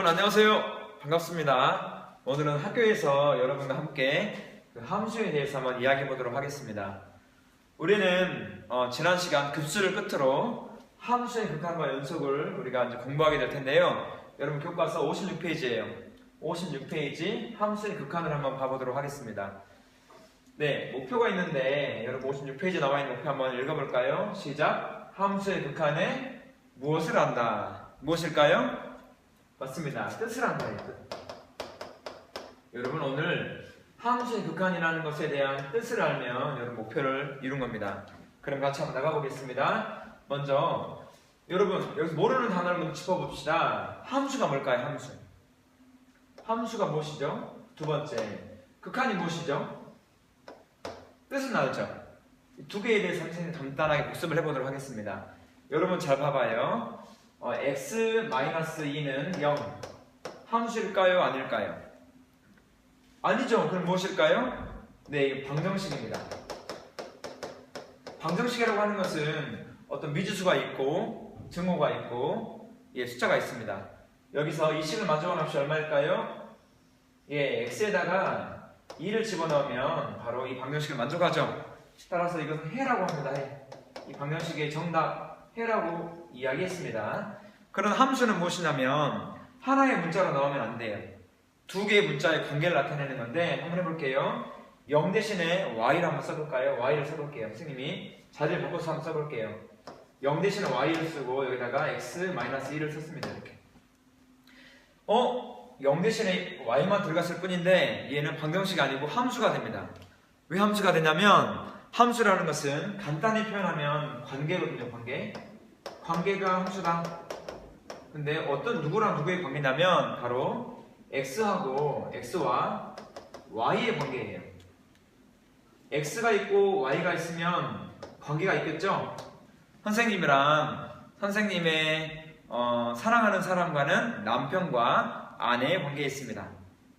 여러분 안녕하세요. 반갑습니다. 오늘은 학교에서 여러분과 함께 함수에 대해서 한번 이야기해 보도록 하겠습니다. 우리는 지난 시간 급수를 끝으로 함수의 극한과 연속을 우리가 이제 공부하게 될 텐데요. 여러분 교과서 56페이지예요. 56페이지 함수의 극한을 한번 봐보도록 하겠습니다. 네, 목표가 있는데 여러분 56페이지에 나와 있는 목표 한번 읽어볼까요? 시작. 함수의 극한에 무엇을 한다? 무엇일까요? 맞습니다. 뜻을 한다예요. 뜻. 여러분 오늘 함수의 극한이라는 것에 대한 뜻을 알면 여러분 목표를 이룬 겁니다. 그럼 같이 한번 나가보겠습니다. 먼저 여러분 여기서 모르는 단어를 좀 짚어봅시다. 함수가 뭘까요? 함수. 함수가 무엇이죠? 두 번째, 극한이 무엇이죠? 뜻은 나왔죠? 두 개에 대해서 선생님이 간단하게 복습을 해보도록 하겠습니다. 여러분 잘 봐봐요. x-2는 0 함수일까요? 아닐까요? 아니죠. 그럼 무엇일까요? 네, 이거 방정식입니다. 방정식이라고 하는 것은 어떤 미지수가 있고 증오가 있고 숫자가 있습니다. 여기서 이 식을 만족하면 얼마일까요? x에다가 2를 집어넣으면 바로 이 방정식을 만족하죠. 따라서 이것은 해라고 합니다. 해. 이 방정식의 정답 해라고 이야기했습니다. 그런 함수는 무엇이냐면 하나의 문자로 나오면 안 돼요. 두 개의 문자의 관계를 나타내는 건데 한번 해볼게요. 0 대신에 y를 한번 써볼까요? y를 써볼게요. 선생님이 자리를 바꿔서 한번 써볼게요. 0 대신에 y를 쓰고 여기다가 x-1을 썼습니다. 이렇게 0 대신에 y만 들어갔을 뿐인데 얘는 방정식이 아니고 함수가 됩니다. 왜 함수가 되냐면 함수라는 것은 간단히 표현하면 관계거든요. 관계가 함수다. 근데 어떤 누구랑 누구의 관계냐면 바로 x하고 x와 y의 관계예요. x가 있고 y가 있으면 관계가 있겠죠? 선생님이랑 선생님의 사랑하는 사람과는 남편과 아내의 관계에 있습니다.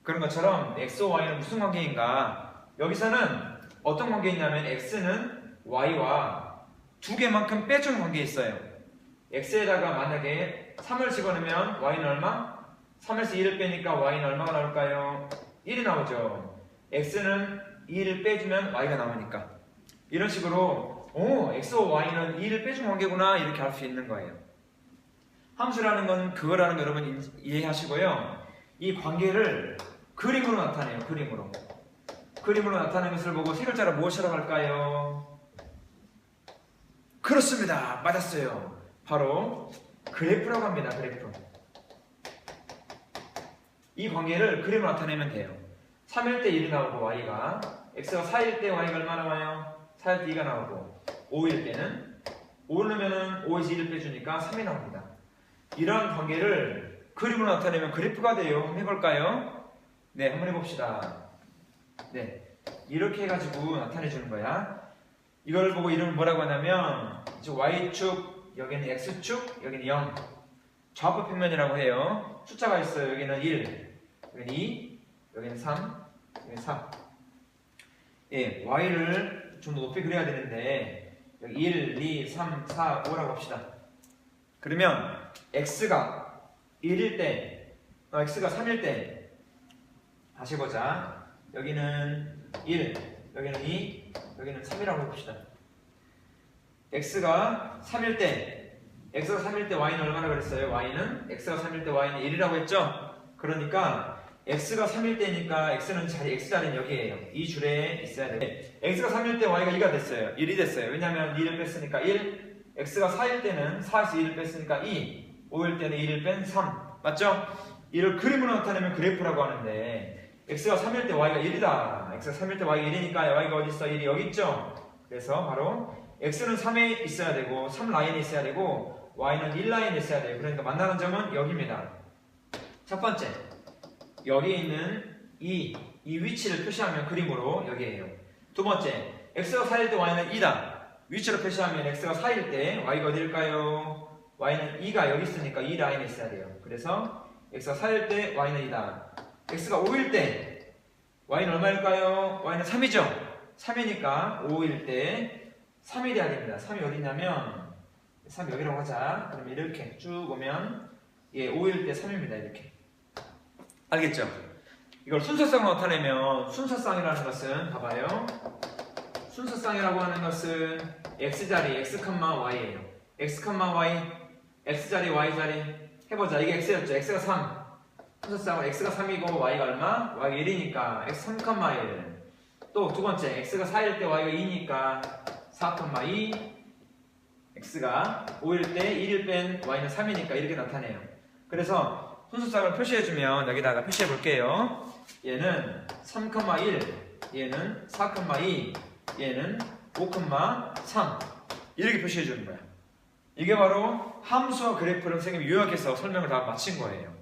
그런 것처럼 x와 y는 무슨 관계인가? 여기서는 어떤 관계에 있냐면 x는 y와 두 개만큼 빼주는 관계에 있어요. x에다가 만약에 3을 집어넣으면 y는 얼마? 3에서 2를 빼니까 y는 얼마가 나올까요? 1이 나오죠. x는 2를 빼주면 y가 나오니까 이런 식으로 x와 y는 2를 빼준 관계구나 이렇게 알 수 있는 거예요. 함수라는 건 그거라는 거 여러분 이해하시고요. 이 관계를 그림으로 나타내요. 그림으로 나타내는 것을 보고 세 글자로 무엇이라고 할까요? 그렇습니다. 맞았어요. 바로 그래프라고 합니다. 그래프. 이 관계를 그림으로 나타내면 돼요. 3일 때 1이 나오고 y가 x가 4일 때 y가 얼마 나와요? 4일 때 2가 나오고 5일 때는 5를 넣으면 5에서 2를 빼주니까 3이 나옵니다. 이러한 관계를 그림으로 나타내면 그래프가 돼요. 한번 해볼까요? 네, 한번 해봅시다. 네, 이렇게 해가지고 나타내주는 거야. 이걸 보고 이름을 뭐라고 하냐면 y축, 여기는 x축, 여기는 0 좌표 평면이라고 해요. 숫자가 있어요. 여기는 1, 여기는 2, 여기는 3, 여기는 4. y를 좀 더 높이 그려야 되는데 여기 1, 2, 3, 4, 5라고 합시다. 그러면 x가 1일 때, x가 3일 때 다시 보자. 여기는 1, 여기는 2, 여기는 3이라고 해봅시다. x가 3일 때 y는 얼마나 그랬어요? x가 3일 때 y는 1이라고 했죠? 그러니까 x가 3일 때니까 x는 x 자리는 여기에요. 이 줄에 있어야 돼요. x가 3일 때 y가 2가 됐어요. 1이 됐어요. 왜냐면 2를 뺐으니까 1, x가 4일 때는 4에서 2를 뺐으니까 2, 5일 때는 2를 뺀 3. 맞죠? 이를 그림으로 나타내면 그래프라고 하는데 x가 3일 때 y가 1이다. x가 3일 때 y가 1이니까 y가 어디 있어? 1이 여기 있죠? 그래서 바로 x는 3에 있어야 되고 3 라인에 있어야 되고 y는 1 라인에 있어야 돼요. 그러니까 만나는 점은 여기입니다. 첫 번째, 여기에 있는 이 위치를 표시하면 그림으로 여기에요. 두 번째, x가 4일 때 y는 2다. 위치로 표시하면 x가 4일 때 y가 어디일까요? y는 2가 여기 있으니까 2 라인에 있어야 돼요. 그래서 x가 4일 때 y는 2다. x가 5일 때 y는 얼마일까요? y는 3이죠? 3이니까 5일 때 3이 돼야 됩니다. 3이 어디냐면 3 여기라고 하자. 그럼 이렇게 쭉 오면 5일 때 3입니다. 이렇게 알겠죠? 이걸 순서상으로 나타내면 순서상이라는 것은 봐봐요. 순서상이라고 하는 것은 x자리 x, y예요. x, y, x자리, y자리 해보자. 이게 x였죠. x가 3. 순서상으로 x가 3이고 y가 얼마? y가 1이니까 x 3, 1. 또 두 번째 x가 4일 때 y가 2니까 4, 2. x가 5일 때 1일 뺀 y는 3이니까 이렇게 나타내요. 그래서 순서상을 표시해주면 여기다가 표시해 볼게요. 얘는 3, 1, 얘는 4, 2, 얘는 5, 3 이렇게 표시해 주는 거야. 이게 바로 함수와 그래프를 선생님이 요약해서 설명을 다 마친 거예요.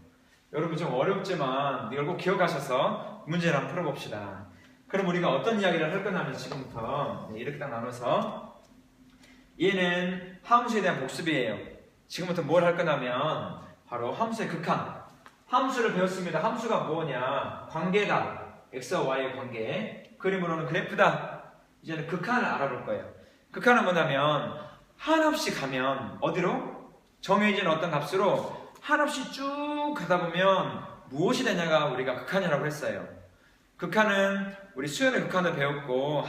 여러분 좀 어렵지만 이걸 꼭 기억하셔서 문제를 한번 풀어봅시다. 그럼 우리가 어떤 이야기를 할 거냐면 지금부터 이렇게 딱 나눠서 얘는 함수에 대한 복습이에요. 지금부터 뭘 할 거냐면 바로 함수의 극한. 함수를 배웠습니다. 함수가 뭐냐? 관계다. x와 y의 관계. 그림으로는 그래프다. 이제는 극한을 알아볼 거예요. 극한은 뭐냐면 한없이 가면 어디로? 정해진 어떤 값으로 한없이 쭉 가다 보면 무엇이 되냐가 우리가 극한이라고 했어요. 극한은 우리 수열의 극한을 배웠고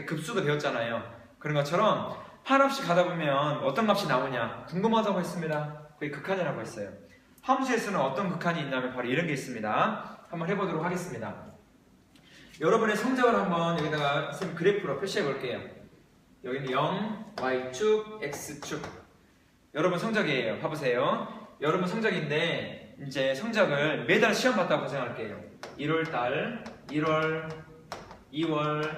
급수도 배웠잖아요. 그런 것처럼 한없이 가다 보면 어떤 값이 나오냐 궁금하다고 했습니다. 그게 극한이라고 했어요. 함수에서는 어떤 극한이 있냐면 바로 이런 게 있습니다. 한번 해보도록 하겠습니다. 여러분의 성적을 한번 여기다가 선생님 그래프로 표시해 볼게요. 여기는 0, y축, x축. 여러분 성적이에요. 봐보세요. 여러분 성적인데 이제 성적을 매달 시험 봤다고 가정할게요. 1월달, 1월, 2월,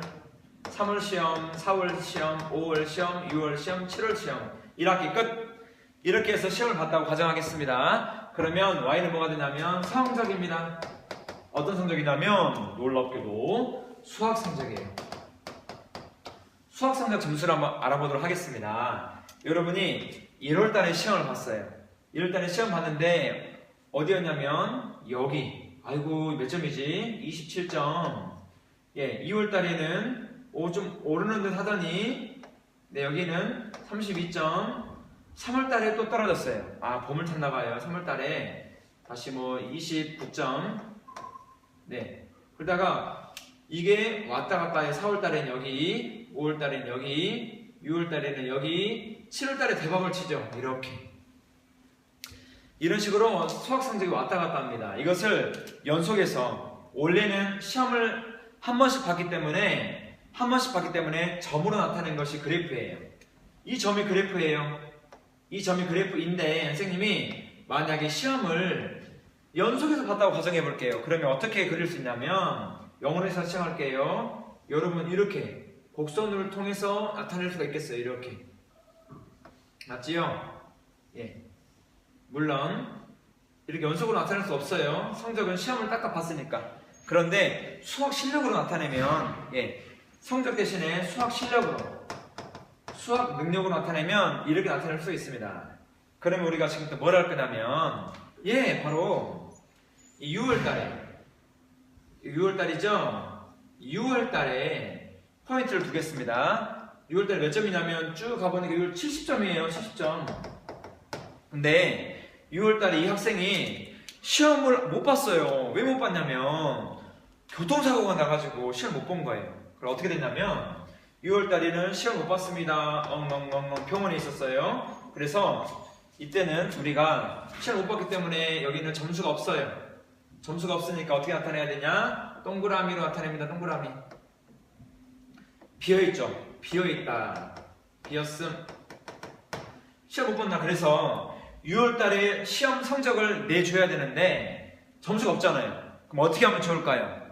3월 시험, 4월 시험, 5월 시험, 6월 시험, 7월 시험 1학기 끝! 이렇게 해서 시험을 봤다고 가정하겠습니다. 그러면 y는 뭐가 되냐면 성적입니다. 어떤 성적이냐면 놀랍게도 수학 성적이에요. 수학 성적 점수를 한번 알아보도록 하겠습니다. 여러분이 1월달에 시험을 봤어요. 1월달에 시험 봤는데 어디였냐면 여기. 아이고 몇 점이지? 27점. 예, 2월달에는 좀 오르는 듯 하더니 여기는 32점. 3월달에 또 떨어졌어요. 봄을 탔나봐요. 3월달에 다시 29점. 네. 그러다가 이게 왔다 갔다 해. 4월달엔 여기, 5월달엔 여기, 6월달에는 여기, 7월달에 대박을 치죠. 이렇게. 이런 식으로 수학 성적이 왔다 갔다 합니다. 이것을 연속해서 원래는 시험을 한 번씩 봤기 때문에 점으로 나타낸 것이 그래프예요. 이 점이 그래프예요. 이 점이 그래프인데 선생님이 만약에 시험을 연속해서 봤다고 가정해 볼게요. 그러면 어떻게 그릴 수 있냐면 영어에서 시작할게요. 여러분 이렇게 곡선을 통해서 나타낼 수가 있겠어요. 이렇게. 맞지요? 예. 물론 이렇게 연속으로 나타낼 수 없어요. 성적은 시험을 딱 봤으니까. 그런데 수학 실력으로 나타내면 성적 대신에 수학 실력으로 수학 능력으로 나타내면 이렇게 나타낼 수 있습니다. 그러면 우리가 지금부터 뭘 할 거냐면 바로 6월달이죠? 6월달에 포인트를 두겠습니다. 6월달에 몇 점이냐면 쭉 가보니까 6월 70점이에요. 70점. 근데 6월달에 이 학생이 시험을 못 봤어요. 왜 못 봤냐면 교통사고가 나가지고 시험 못 본 거예요. 그럼 어떻게 됐냐면 6월달에는 시험 못 봤습니다. 엉엉엉엉 병원에 있었어요. 그래서 이때는 우리가 시험 못 봤기 때문에 여기는 점수가 없어요. 점수가 없으니까 어떻게 나타내야 되냐? 동그라미로 나타냅니다. 동그라미. 비어있죠? 비어있다. 비었음. 시험 못 봤나? 그래서 6월달에 시험 성적을 내줘야 되는데 점수가 없잖아요. 그럼 어떻게 하면 좋을까요?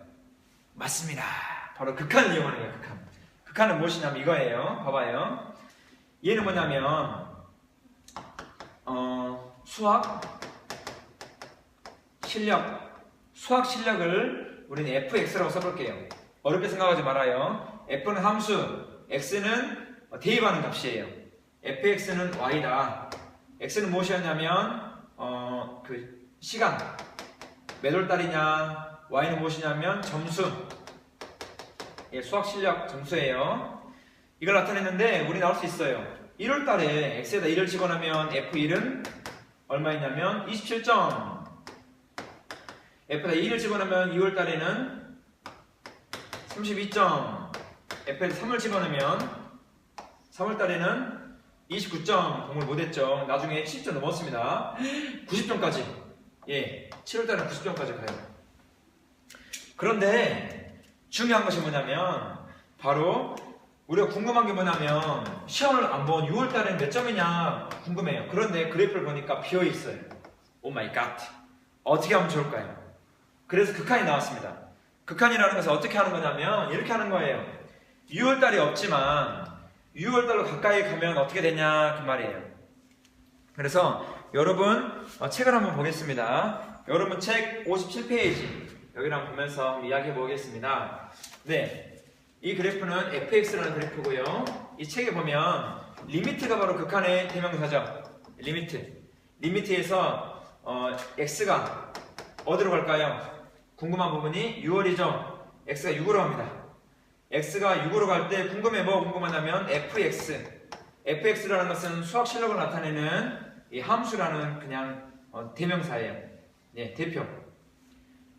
맞습니다. 바로 극한을 이용하는 거예요. 극한. 극한은 무엇이냐면 이거예요. 봐봐요. 얘는 뭐냐면 수학 실력을 우리는 fx라고 써볼게요. 어렵게 생각하지 말아요. f는 함수, x는 대입하는 값이에요. fx는 y다. x는 무엇이었냐면 그 시간, 몇 월달이냐. y는 무엇이냐면 점수. 수학 실력 점수예요. 이걸 나타냈는데 우리 나올 수 있어요. 1월달에 x에다 1을 집어넣으면 f1은 얼마였냐면 27점. F에다 2를 집어넣으면 2월 달에는 32점, F에다 3을 집어넣으면 3월 달에는 29점 공부를 못했죠. 나중에 70점 넘었습니다. 90점까지. 예, 7월 달에는 90점까지 가요. 그런데 중요한 것이 뭐냐면 바로 우리가 궁금한 게 뭐냐면 시험을 안 본 6월 달에는 몇 점이냐 궁금해요. 그런데 그래프를 보니까 비어 있어요. 오 마이 갓. 어떻게 하면 좋을까요? 그래서 극한이 나왔습니다. 극한이라는 것은 어떻게 하는 거냐면 이렇게 하는 거예요. 6월 달이 없지만 6월 달로 가까이 가면 어떻게 되냐 그 말이에요. 그래서 여러분 책을 한번 보겠습니다. 여러분 책 57페이지 여기를 한번 보면서 이야기해 보겠습니다. 네, 이 그래프는 fx라는 그래프고요. 이 책에 보면 리미트가 바로 극한의 대명사죠. 리미트에서 x가 어디로 갈까요? 궁금한 부분이 6월이죠. x가 6으로 갑니다. x가 6으로 갈 때 궁금하냐면 fx라는 것은 수학 실력을 나타내는 이 함수라는 그냥 대명사예요. 예, 대표.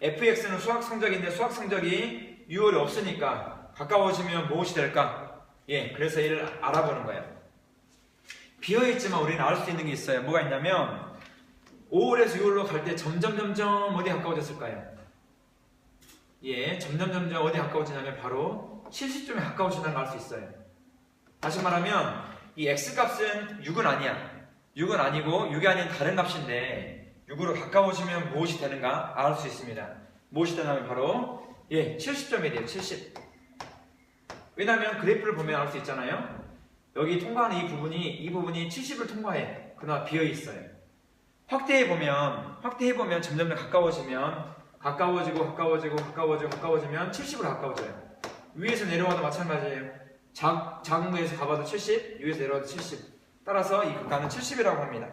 fx는 수학 성적인데 수학 성적이 6월이 없으니까 가까워지면 무엇이 될까? 예, 그래서 이를 알아보는 거예요. 비어있지만 우리는 알 수 있는 게 있어요. 뭐가 있냐면 5월에서 6월로 갈 때 점점 어디 가까워졌을까요? 예, 점점 어디 가까워지냐면 바로 70점에 가까워진다는 걸 알 수 있어요. 다시 말하면 이 x값은 6은 아니야. 6은 아니고 6이 아닌 다른 값인데 6으로 가까워지면 무엇이 되는가 알 수 있습니다. 무엇이 되냐면 바로 70점이 돼요. 70. 왜냐하면 그래프를 보면 알 수 있잖아요. 여기 통과하는 이 부분이 70을 통과해. 그러나 비어 있어요. 확대해 보면 점점 가까워지면 가까워지면 70으로 가까워져요. 위에서 내려와도 마찬가지예요. 작은 거에서 가봐도 70, 위에서 내려와도 70. 따라서 이 극한은 70이라고 합니다.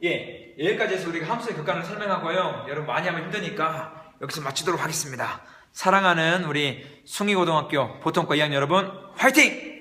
예, 여기까지 해서 우리가 함수의 극한을 설명하고요. 여러분 많이 하면 힘드니까 여기서 마치도록 하겠습니다. 사랑하는 우리 숭이고등학교 보통과 2학년 여러분, 화이팅!